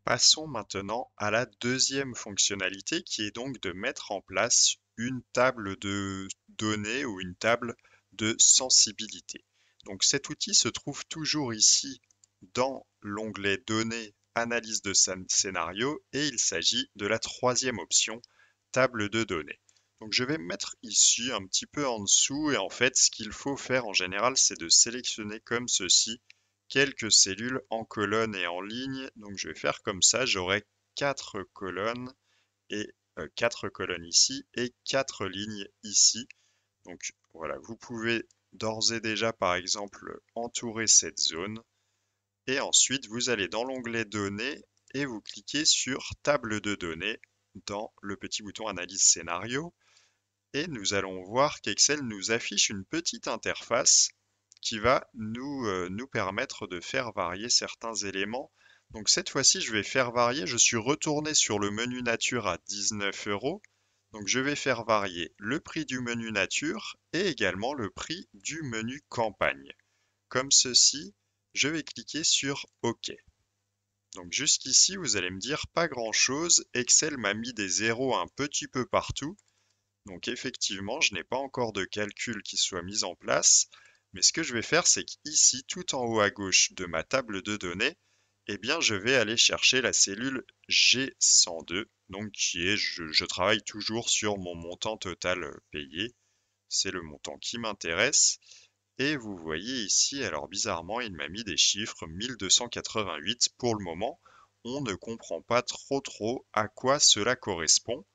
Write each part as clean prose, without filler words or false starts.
Passons maintenant à la deuxième fonctionnalité qui est donc de mettre en place une table de données ou une table de sensibilité. Donc cet outil se trouve toujours ici dans l'onglet Données, Analyse de scénario et il s'agit de la troisième option, table de données. Donc je vais me mettre ici un petit peu en dessous et en fait ce qu'il faut faire en général c'est de sélectionner comme ceci quelques cellules en colonne et en ligne. Donc je vais faire comme ça, j'aurai quatre colonnes et quatre colonnes ici et quatre lignes ici. Donc voilà, vous pouvez d'ores et déjà par exemple entourer cette zone et ensuite vous allez dans l'onglet données et vous cliquez sur table de données dans le petit bouton analyse scénario et nous allons voir qu'Excel nous affiche une petite interface qui va nous permettre de faire varier certains éléments. Donc cette fois-ci, je vais faire varier, je suis retourné sur le menu nature à 19 euros. Donc je vais faire varier le prix du menu nature et également le prix du menu campagne. Comme ceci, je vais cliquer sur OK. Donc jusqu'ici, vous allez me dire pas grand-chose. Excel m'a mis des zéros un petit peu partout. Donc effectivement, je n'ai pas encore de calcul qui soit mis en place, mais ce que je vais faire, c'est qu'ici, tout en haut à gauche de ma table de données, eh bien, je vais aller chercher la cellule G102, donc qui est, je travaille toujours sur mon montant total payé, c'est le montant qui m'intéresse. Et vous voyez ici, alors bizarrement, il m'a mis des chiffres 1288 pour le moment. On ne comprend pas trop à quoi cela correspond.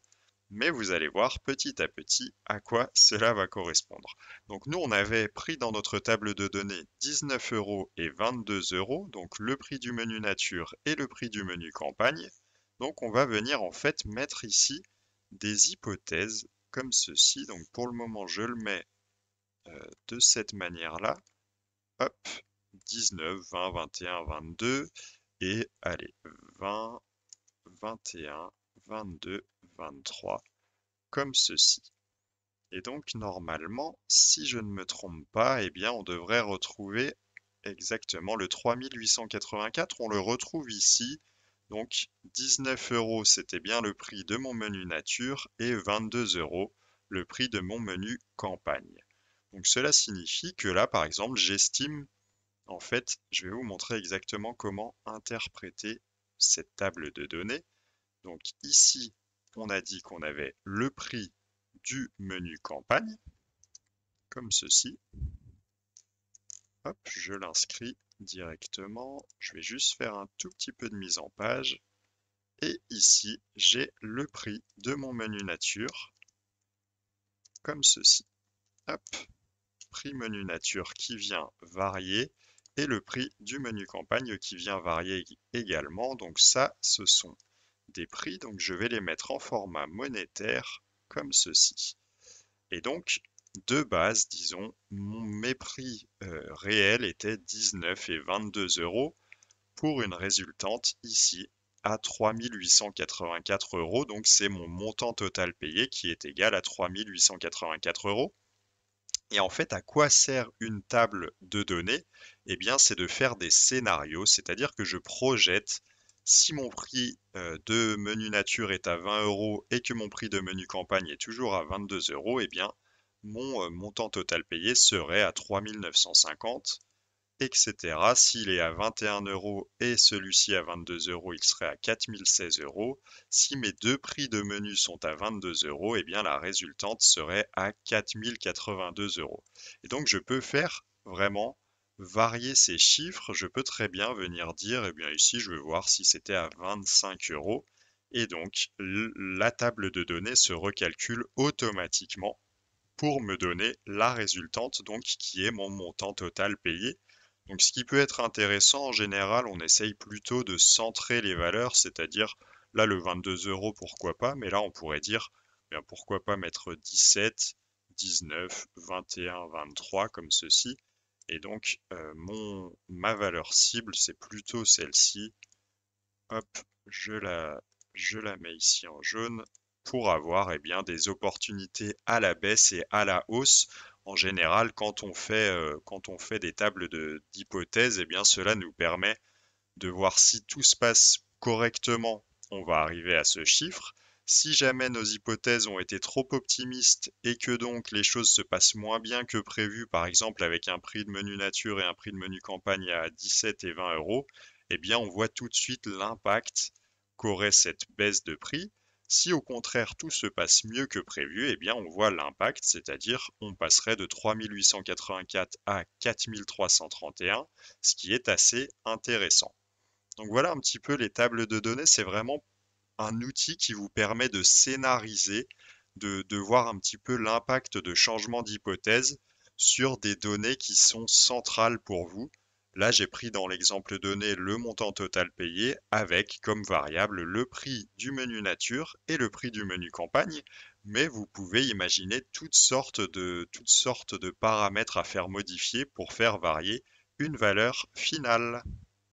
Mais vous allez voir petit à petit à quoi cela va correspondre. Donc nous, on avait pris dans notre table de données 19 euros et 22 euros, donc le prix du menu nature et le prix du menu campagne. Donc on va venir en fait mettre ici des hypothèses comme ceci. Donc pour le moment, je le mets de cette manière-là. Hop, 19, 20, 21, 22 et allez, 20, 21, 22, 23 comme ceci. Et donc, normalement, si je ne me trompe pas, eh bien, on devrait retrouver exactement le 3884. On le retrouve ici. Donc, 19 euros, c'était bien le prix de mon menu nature et 22 euros, le prix de mon menu campagne. Donc, cela signifie que là, par exemple, j'estime, en fait, je vais vous montrer exactement comment interpréter cette table de données. Donc, ici, on a dit qu'on avait le prix du menu campagne, comme ceci. Hop, je l'inscris directement. Je vais juste faire un tout petit peu de mise en page. Et ici, j'ai le prix de mon menu nature, comme ceci. Hop, prix menu nature qui vient varier et le prix du menu campagne qui vient varier également. Donc ça, ce sont des prix. Donc je vais les mettre en format monétaire, comme ceci. Et donc, de base, disons, mes prix réels étaient 19 et 22 euros pour une résultante ici à 3884 euros. Donc, c'est mon montant total payé qui est égal à 3884 euros. Et en fait, à quoi sert une table de données? Eh bien, c'est de faire des scénarios, c'est-à-dire que je projette si mon prix de menu nature est à 20 euros et que mon prix de menu campagne est toujours à 22 euros, eh bien, mon montant total payé serait à 3950, etc. S'il est à 21 euros et celui-ci à 22 euros, il serait à 4016 euros. Si mes deux prix de menu sont à 22 euros, eh bien la résultante serait à 4082 euros. Et donc je peux faire vraiment varier ces chiffres. Je peux très bien venir dire, eh bien ici je veux voir si c'était à 25 euros. Et donc la table de données se recalcule automatiquement pour me donner la résultante, donc qui est mon montant total payé. Donc ce qui peut être intéressant, en général, on essaye plutôt de centrer les valeurs, c'est-à-dire là le 22 euros, pourquoi pas, mais là on pourrait dire, bien pourquoi pas mettre 17, 19, 21, 23 comme ceci. Et donc ma valeur cible, c'est plutôt celle-ci. Hop, je la mets ici en jaune pour avoir eh bien, des opportunités à la baisse et à la hausse. En général, quand on fait des tables d'hypothèses, eh bien, cela nous permet de voir si tout se passe correctement, on va arriver à ce chiffre. Si jamais nos hypothèses ont été trop optimistes et que donc les choses se passent moins bien que prévu, par exemple avec un prix de menu nature et un prix de menu campagne à 17 et 20 euros, eh bien on voit tout de suite l'impact qu'aurait cette baisse de prix. Si au contraire tout se passe mieux que prévu, eh bien on voit l'impact, c'est-à-dire on passerait de 3884 à 4331, ce qui est assez intéressant. Donc voilà un petit peu les tables de données, c'est vraiment un outil qui vous permet de scénariser, de voir un petit peu l'impact de changement d'hypothèse sur des données qui sont centrales pour vous. Là, j'ai pris dans l'exemple donné le montant total payé avec comme variable le prix du menu nature et le prix du menu campagne, mais vous pouvez imaginer toutes sortes de paramètres à faire modifier pour faire varier une valeur finale.